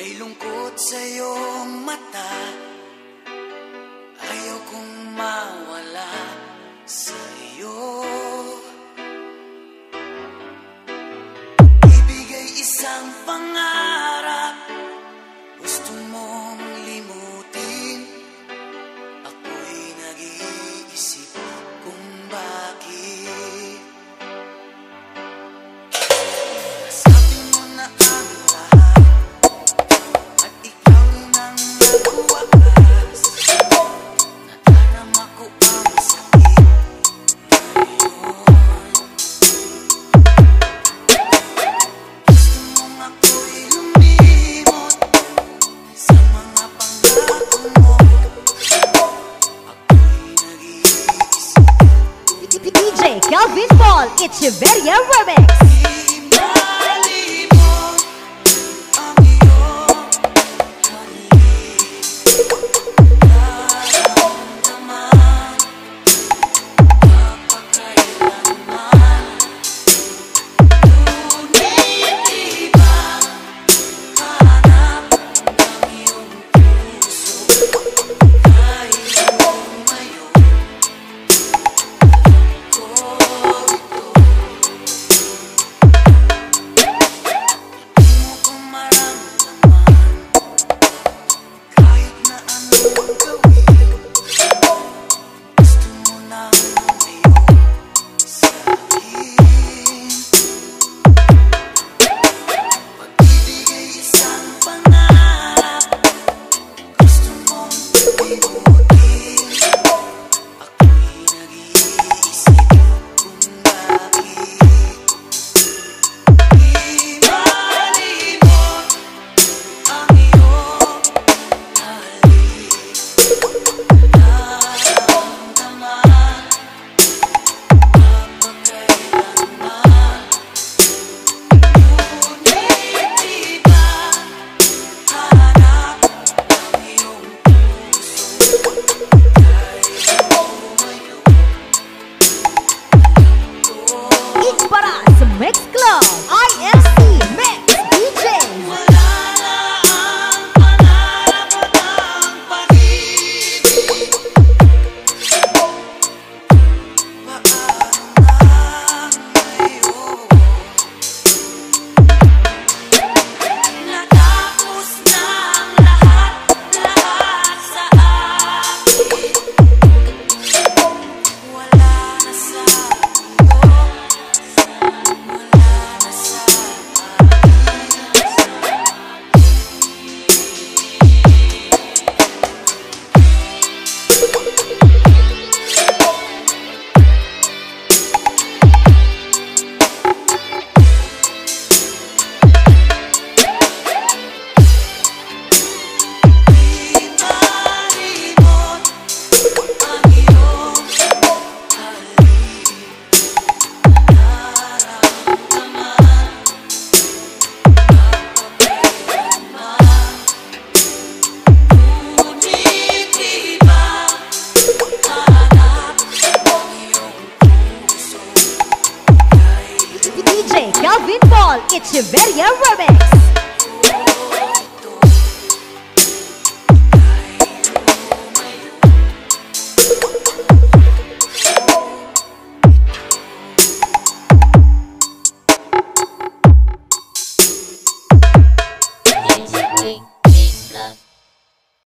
May lungkot sa iyong mata, ayaw kong mawala sa iyo. Ibigay isang pangarap, gusto mong limutin. Ako'y nag-iisip kung bakit. Nasabi mo na ang lahat at ikaw rin ang nagwakas. Nadarama ko ang sakit ngayon. Gusto mong ako'y lumimot sa mga pangako mo. Ako'y nag-iisip DJ Kelvin Paul, Echeverria Remix. Mix Club, ISC Mix DJs. wala na ang pangarap at ang pag-ibig. Paano na ngayon? Natapos na ang lahat sa akin. Wala na sa DJ Kelvin Paul, Echeverria Remix.